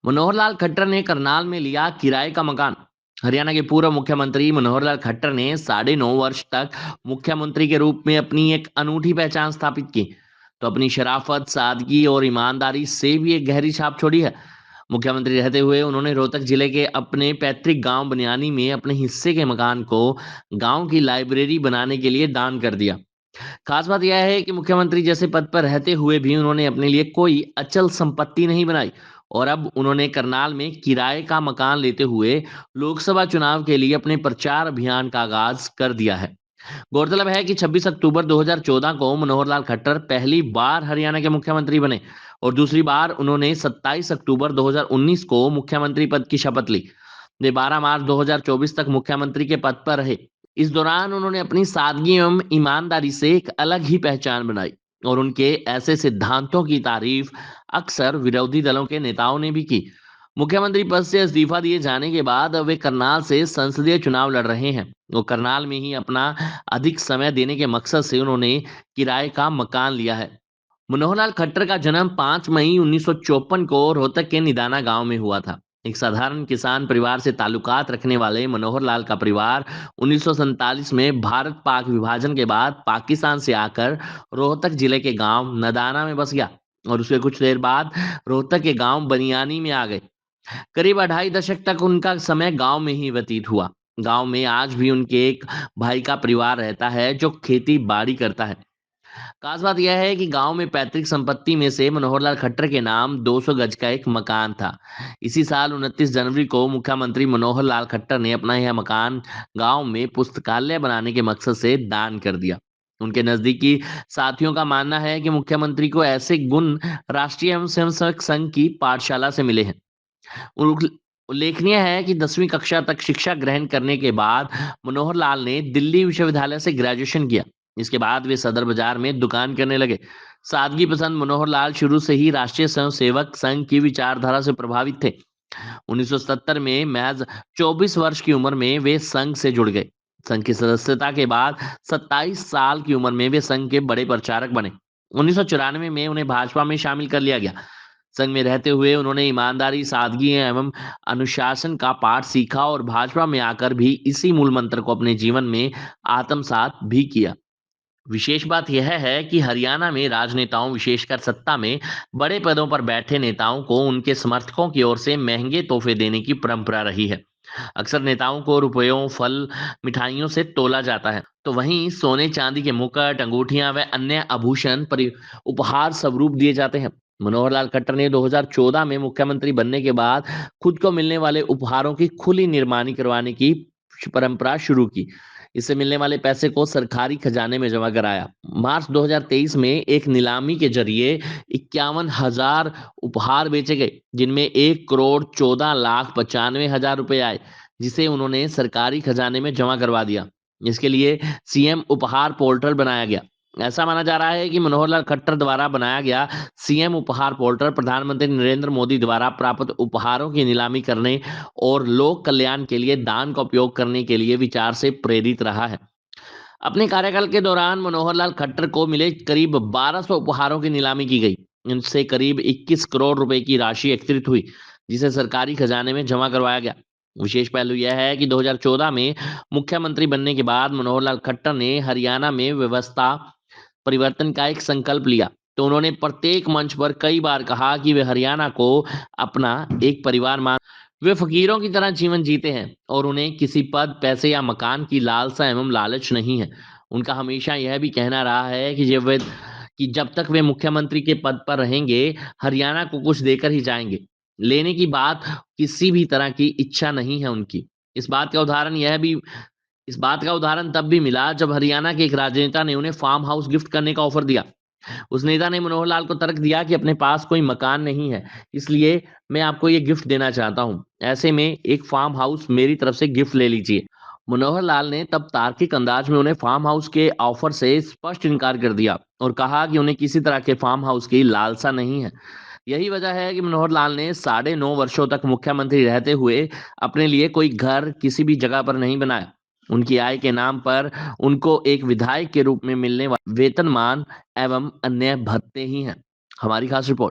मनोहर लाल खट्टर ने करनाल में लिया किराए का मकान। हरियाणा के पूर्व मुख्यमंत्री मनोहर लाल खट्टर ने 9.5 वर्ष तक मुख्यमंत्री के रूप में अपनी एक अनूठी पहचान स्थापित की। तो अपनी शराफत, सादगी और ईमानदारी से भी एक गहरी छाप छोड़ी है। मुख्यमंत्री रहते हुए उन्होंने रोहतक जिले के अपने पैतृक गांव बनियानी में अपने हिस्से के मकान को गांव की लाइब्रेरी बनाने के लिए दान कर दिया। खास बात यह है कि मुख्यमंत्री जैसे पद पर रहते हुए भी उन्होंने अपने लिए कोई अचल संपत्ति नहीं बनाई और अब उन्होंने करनाल में किराए का मकान लेते हुए लोकसभा चुनाव के लिए अपने प्रचार अभियान का आगाज कर दिया है। गौरतलब है कि 26 अक्टूबर 2014 को मनोहर लाल खट्टर पहली बार हरियाणा के मुख्यमंत्री बने और दूसरी बार उन्होंने 27 अक्टूबर 2019 को मुख्यमंत्री पद की शपथ ली। वे 12 मार्च 2024 तक मुख्यमंत्री के पद पर रहे। इस दौरान उन्होंने अपनी सादगी एवं ईमानदारी से एक अलग ही पहचान बनाई और उनके ऐसे सिद्धांतों की तारीफ अक्सर विरोधी दलों के नेताओं ने भी की। मुख्यमंत्री पद से इस्तीफा दिए जाने के बाद अब वे करनाल से संसदीय चुनाव लड़ रहे हैं। वो करनाल में ही अपना अधिक समय देने के मकसद से उन्होंने किराए का मकान लिया है। मनोहर लाल खट्टर का जन्म 5 मई 1954 को रोहतक के निदाना गांव में हुआ था। एक साधारण किसान परिवार से ताल्लुकात रखने वाले मनोहर लाल का परिवार 1947 में भारत पाक विभाजन के बाद पाकिस्तान से आकर रोहतक जिले के गांव नदाना में बस गया और उसके कुछ देर बाद रोहतक के गांव बनियानी में आ गए। करीब 2.5 दशक तक उनका समय गांव में ही व्यतीत हुआ। गांव में आज भी उनके एक भाई का परिवार रहता है जो खेती बाड़ी करता है। खास बात यह है कि गांव में पैतृक संपत्ति में से मनोहर लाल खट्टर के नाम 200 गज का एक मकान था। इसी साल 29 जनवरी को मुख्यमंत्री मनोहर लाल खट्टर ने अपना यह मकान गांव में पुस्तकालय बनाने के मकसद से दान कर दिया। उनके नजदीकी साथियों का मानना है कि मुख्यमंत्री को ऐसे गुण राष्ट्रीय एवं स्वयंसेवक संघ की पाठशाला से मिले हैं। उल्लेखनीय है कि 10वीं कक्षा तक शिक्षा ग्रहण करने के बाद मनोहर लाल ने दिल्ली विश्वविद्यालय से ग्रेजुएशन किया। इसके बाद वे सदर बाजार में दुकान करने लगे। सादगी पसंद मनोहर लाल शुरू से ही राष्ट्रीय स्वयंसेवक संघ की विचारधारा से प्रभावित थे। 1970 में महज 24 वर्ष की उम्र में वे संघ से जुड़ गए। संघ की सदस्यता के बाद 27 साल की उम्र में वे संघ के बड़े प्रचारक बने। 1994 में उन्हें भाजपा में शामिल कर लिया गया। संघ में रहते हुए उन्होंने ईमानदारी, सादगी एवं अनुशासन का पाठ सीखा और भाजपा में आकर भी इसी मूल मंत्र को अपने जीवन में आत्मसात भी किया। विशेष बात यह है कि हरियाणा में राजनेताओं, विशेषकर सत्ता में बड़े पदों पर बैठे नेताओं को उनके समर्थकों की ओर से महंगे तोहफे देने की परंपरा रही है। अक्सर नेताओं को रुपयों, फल, मिठाइयों से तोला जाता है, तो वहीं सोने चांदी के मुकुट, अंगूठियां व अन्य आभूषण उपहार स्वरूप दिए जाते हैं। मनोहर लाल खट्टर ने 2014 में मुख्यमंत्री बनने के बाद खुद को मिलने वाले उपहारों की खुली निर्माणी करवाने की परंपरा शुरू की। इससे मिलने वाले पैसे को सरकारी खजाने में जमा कराया। मार्च 2023 में एक नीलामी के जरिए 51,000 उपहार बेचे गए, जिनमें 1,14,95,000 रुपए आए, जिसे उन्होंने सरकारी खजाने में जमा करवा दिया। इसके लिए सीएम उपहार पोर्टल बनाया गया। ऐसा माना जा रहा है कि मनोहर लाल खट्टर द्वारा बनाया गया सीएम उपहार पोर्टल प्रधानमंत्री नरेंद्र मोदी द्वारा प्राप्त उपहारों की नीलामी करने और लोक कल्याण के लिए दान का उपयोग करने के लिए विचार से प्रेरित रहा है। अपने कार्यकाल के दौरान मनोहर लाल खट्टर को मिले करीब 1200 उपहारों की नीलामी की गई। इनसे करीब 21 करोड़ रुपए की राशि एकत्रित हुई, जिसे सरकारी खजाने में जमा करवाया गया। विशेष पहलू यह है कि 2014 में मुख्यमंत्री बनने के बाद मनोहर लाल खट्टर ने हरियाणा में व्यवस्था परिवर्तन का एक संकल्प लिया। तो उन्होंने प्रत्येक मंच पर कई बार कहा कि वे हरियाणा को अपना एक परिवार मान वे फकीरों की तरह जीवन जीते हैं और उन्हें किसी पद, पैसे या मकान की लालसा एवं लालच नहीं है। उनका हमेशा यह भी कहना रहा है कि जब तक वे मुख्यमंत्री के पद पर रहेंगे, हरियाणा को कुछ देकर ही जाएंगे। लेने की बात किसी भी तरह की इच्छा नहीं है उनकी। इस बात का उदाहरण तब भी मिला जब हरियाणा के एक राजनेता ने उन्हें फार्म हाउस गिफ्ट करने का ऑफर दिया। उस नेता ने मनोहर लाल को तर्क दिया कि अपने पास कोई मकान नहीं है, इसलिए मैं आपको ये गिफ्ट देना चाहता हूँ। ऐसे में एक फार्म हाउस मेरी तरफ से गिफ्ट ले लीजिए। मनोहर लाल ने तब तार्किक अंदाज में उन्हें फार्म हाउस के ऑफर से स्पष्ट इनकार कर दिया और कहा कि उन्हें किसी तरह के फार्म हाउस की लालसा नहीं है। यही वजह है कि मनोहर लाल ने 9.5 वर्षों तक मुख्यमंत्री रहते हुए अपने लिए कोई घर किसी भी जगह पर नहीं बनाया। उनकी आय के नाम पर उनको एक विधायक के रूप में मिलने वाले वेतनमान एवं अन्य भत्ते ही हैं। हमारी खास रिपोर्ट।